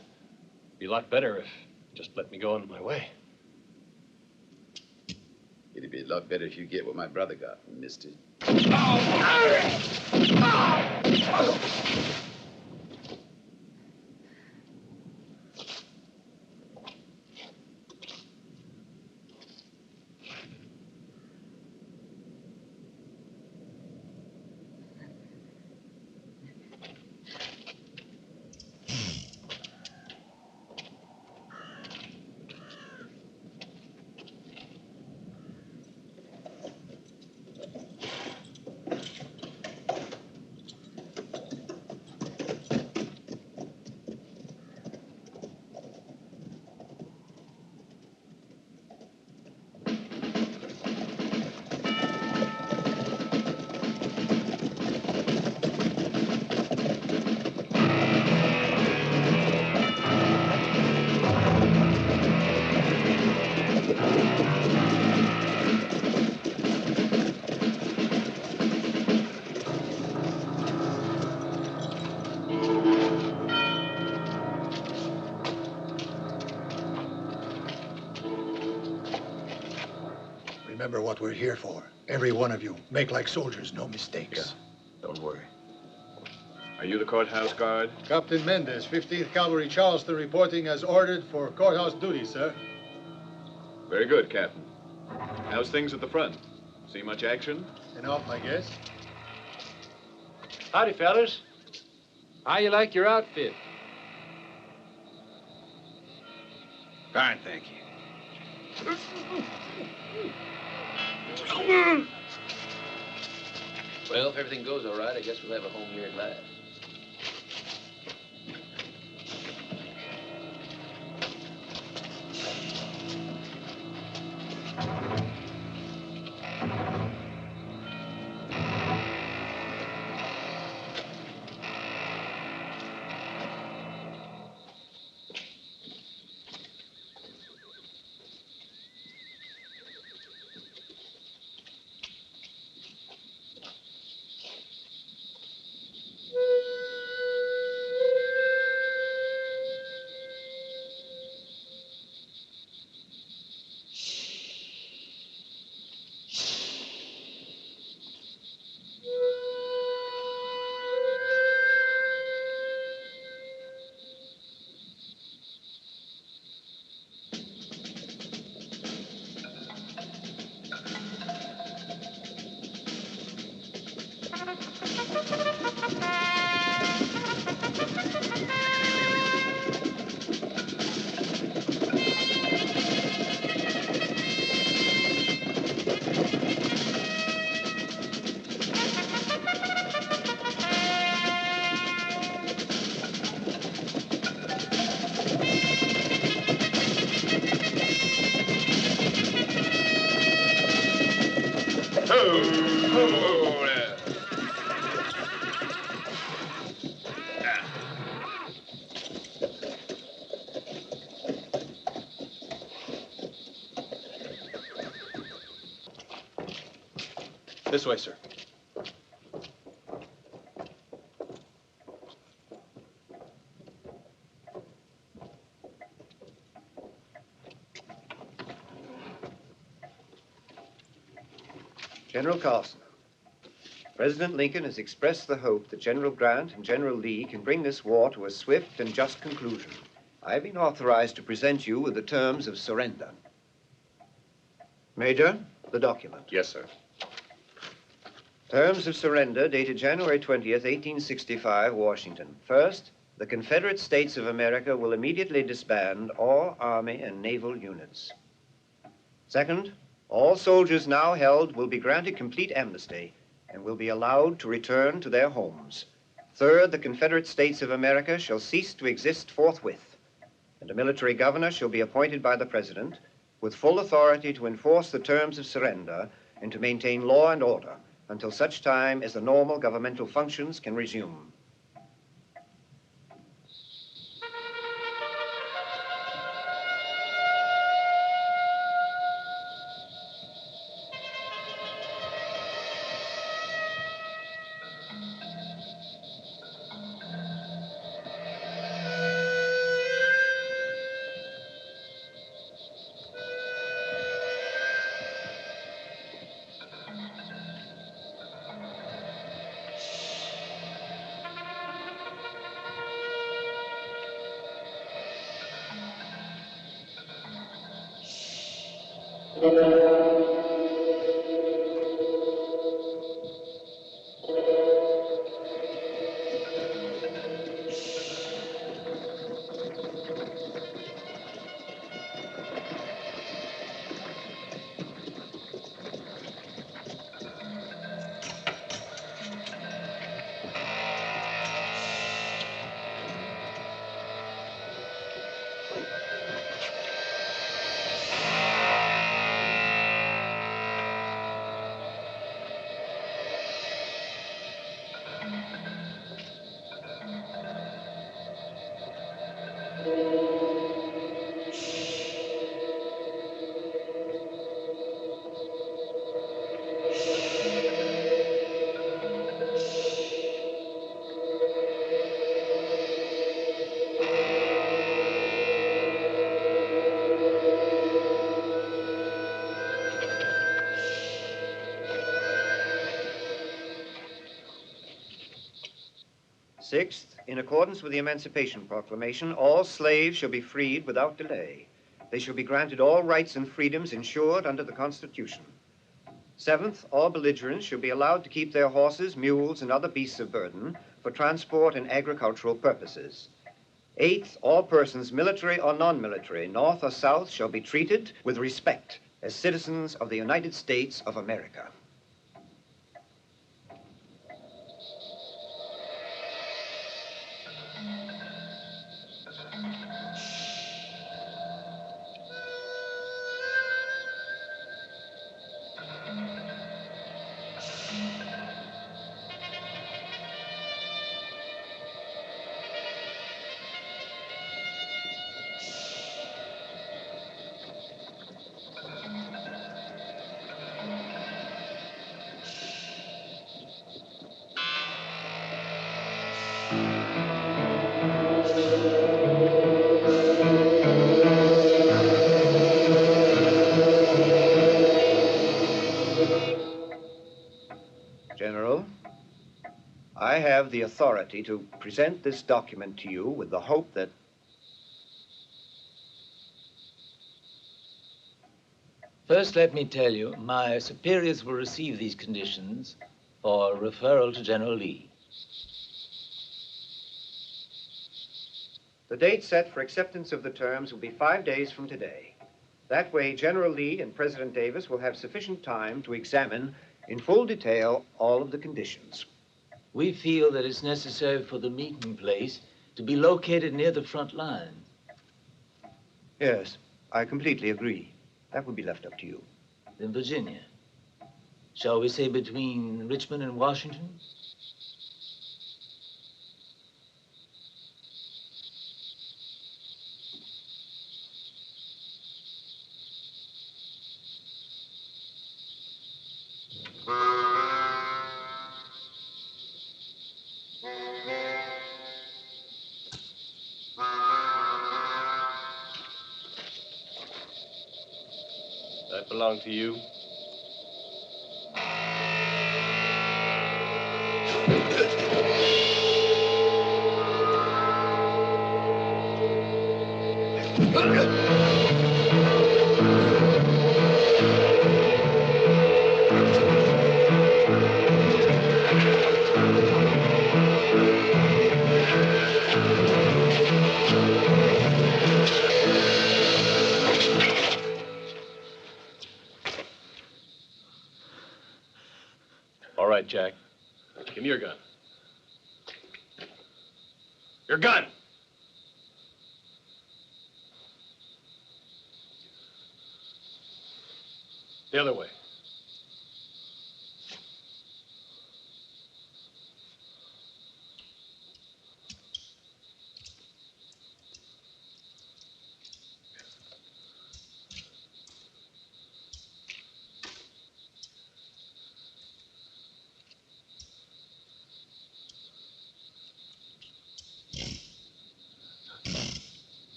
It'd be a lot better if you just let me go on my way. It'd be a lot better if you get what my brother got, mister. Remember what we're here for. Every one of you. Make like soldiers, no mistakes. Yeah, don't worry. Are you the courthouse guard? Captain Mendez, 15th Cavalry Charleston, reporting as ordered for courthouse duty, sir. Very good, Captain. How's things at the front? See much action? Enough, I guess. Howdy, fellas. How you like your outfit? Fine, thank you. Well, if everything goes all right, I guess we'll have a home here at last. This way, sir. General Carson, President Lincoln has expressed the hope that General Grant and General Lee can bring this war to a swift and just conclusion. I've been authorized to present you with the terms of surrender. Major, the document. Yes, sir. Terms of surrender dated January 20th, 1865, Washington. First, the Confederate States of America will immediately disband all Army and naval units. Second, all soldiers now held will be granted complete amnesty and will be allowed to return to their homes. Third, the Confederate States of America shall cease to exist forthwith, and a military governor shall be appointed by the President with full authority to enforce the terms of surrender and to maintain law and order until such time as the normal governmental functions can resume. Sixth, in accordance with the Emancipation Proclamation, all slaves shall be freed without delay. They shall be granted all rights and freedoms ensured under the Constitution. Seventh, all belligerents shall be allowed to keep their horses, mules, and other beasts of burden for transport and agricultural purposes. Eighth, all persons, military or non-military, North or South, shall be treated with respect as citizens of the United States of America. General, I have the authority to present this document to you with the hope that... First, let me tell you, my superiors will receive these conditions for referral to General Lee. The date set for acceptance of the terms will be 5 days from today. That way, General Lee and President Davis will have sufficient time to examine in full detail all of the conditions. We feel that it's necessary for the meeting place to be located near the front line. Yes, I completely agree. That would be left up to you. In Virginia. Shall we say between Richmond and Washington? That belong to you? Jack. Give me your gun. Your gun! The other way.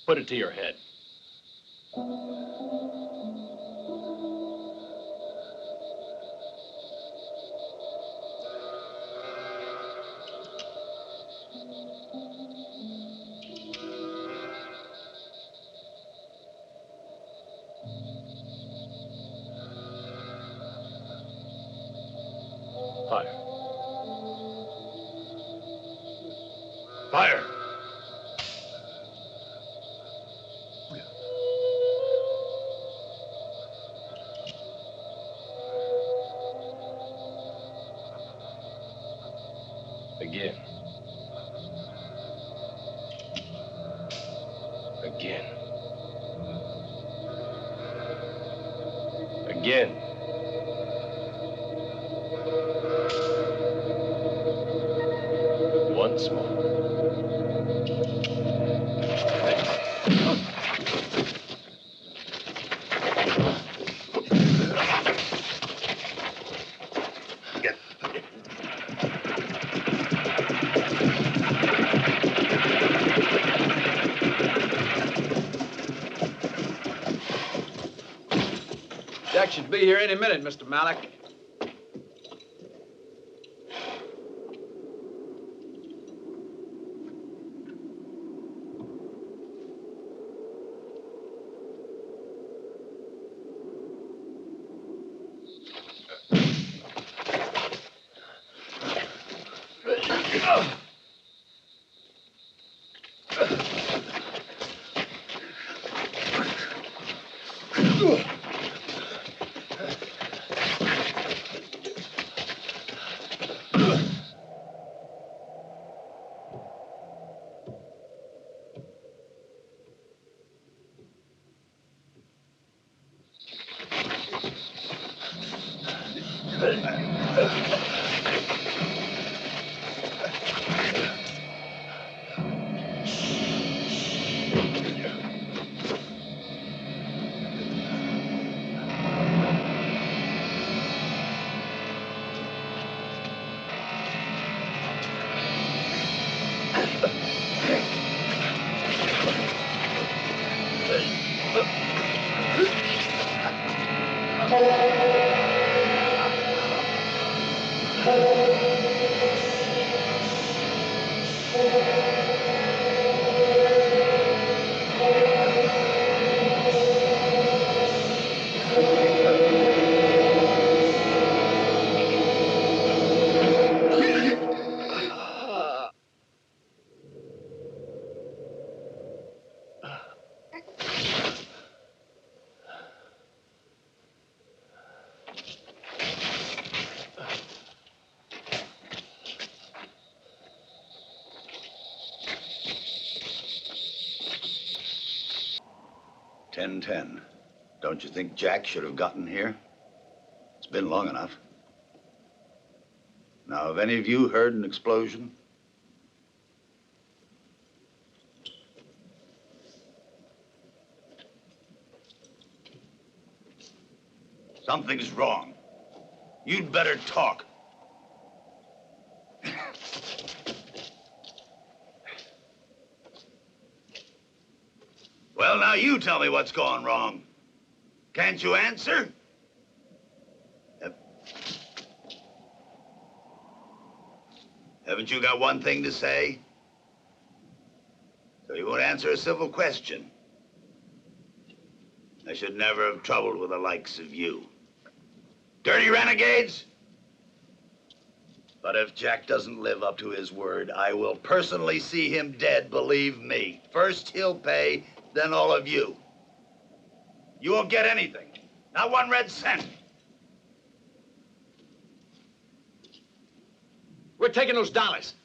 Put it to your head. Fire. Fire! Again. Again. Again. Once more. Jack should be here any minute, Mr. Malik. "10:10. Don't you think Jack should have gotten here? It's been long enough. Now, have any of you heard an explosion? Something's wrong. You'd better talk. Well, now you tell me what's gone wrong. Can't you answer? Haven't you got one thing to say? So you won't answer a civil question. I should never have troubled with the likes of you. Dirty renegades! But if Jack doesn't live up to his word, I will personally see him dead, believe me. First he'll pay, then all of you. You won't get anything. Not 1 red cent. We're taking those dollars.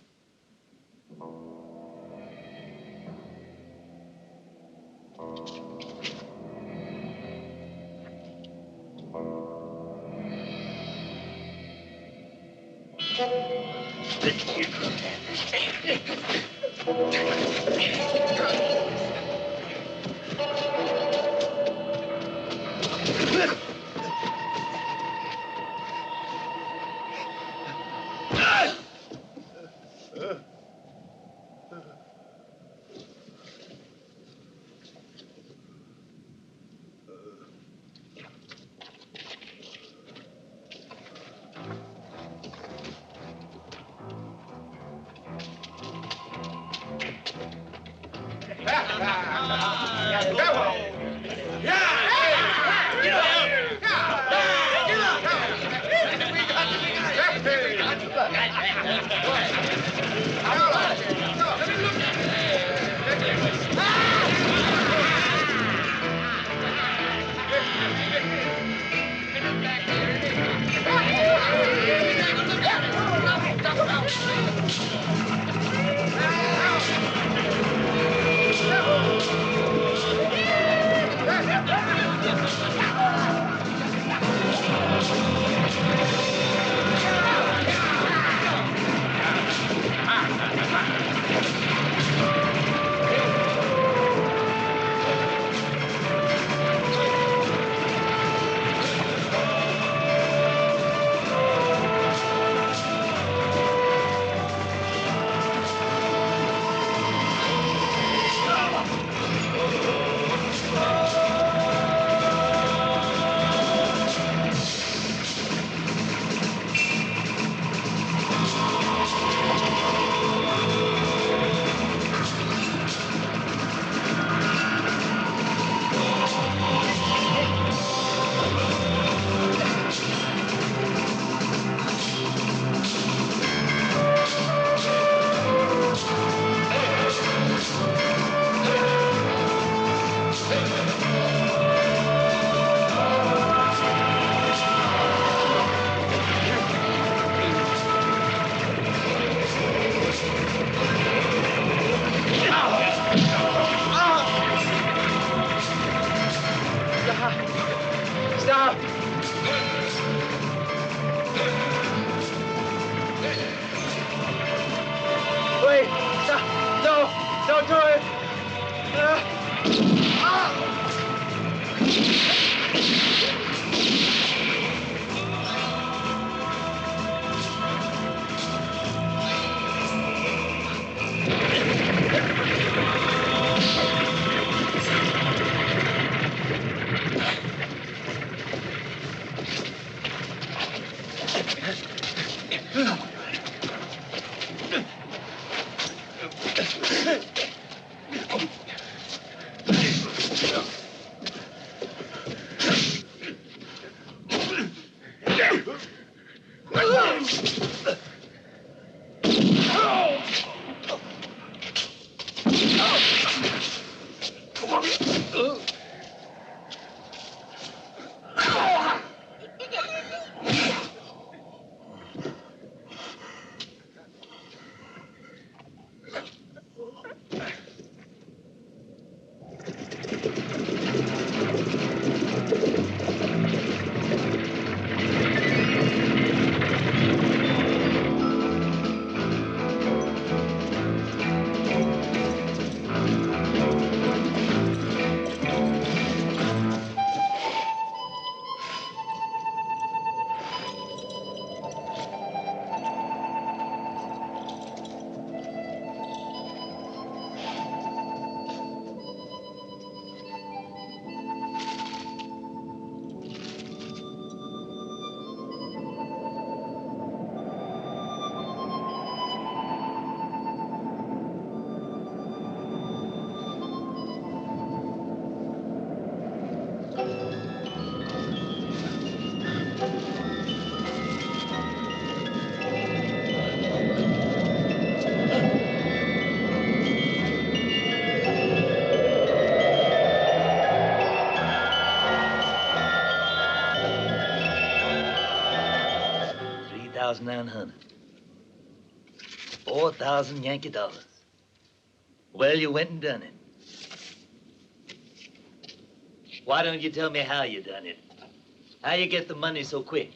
Stop! Wait! Stop! No! Don't do it! $4,900. 4,000 Yankee dollars. Well, you went and done it. Why don't you tell me how you done it? How you get the money so quick?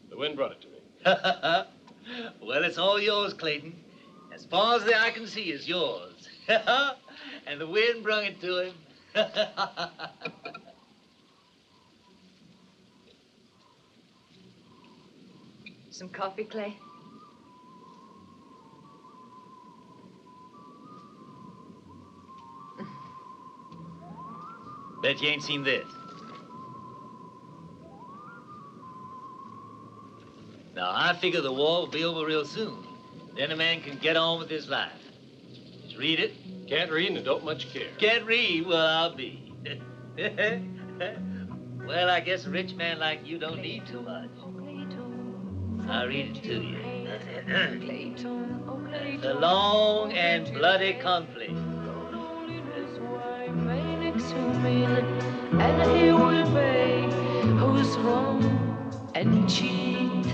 The wind brought it to me. Well, it's all yours, Clayton. As far as the eye can see is yours. And the wind brung it to him. Some coffee, Clay? Bet you ain't seen this. Now, I figure the war will be over real soon. Then a man can get on with his life. Just read it. Can't read and don't much care. Can't read? Well, I'll be. Well, I guess a rich man like you don't need too much. I'll read it to you. The long and bloody conflict. And he will pay who's wrong and cheat.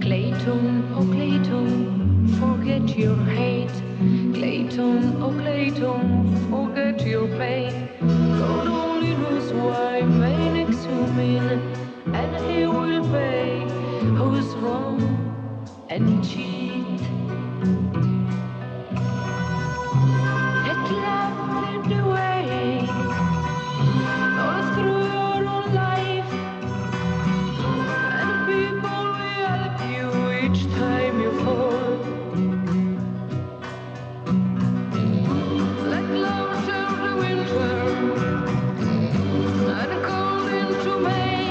Clayton, oh Clayton, forget your hate. Clayton, oh Clayton, forget your pain. God only knows why man exhumed, and he will pay who's wrong and cheat. Let love lead the way all through your own life, and people will help you each time you fall. Let love turn the winter and cold into May,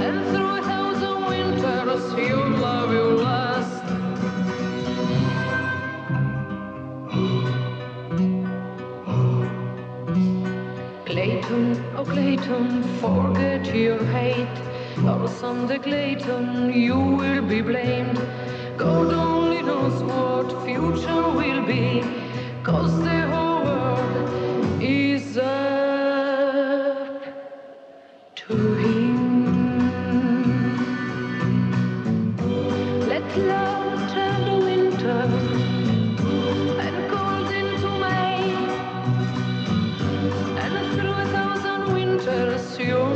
and through 1,000 winters your love will last. Clayton, oh Clayton, forget your hate, or someday Clayton you will be blamed. God only knows what future will be, 'cause the whole world is up to him. Let love turn the winter and cold into May, and through 1,000 winters your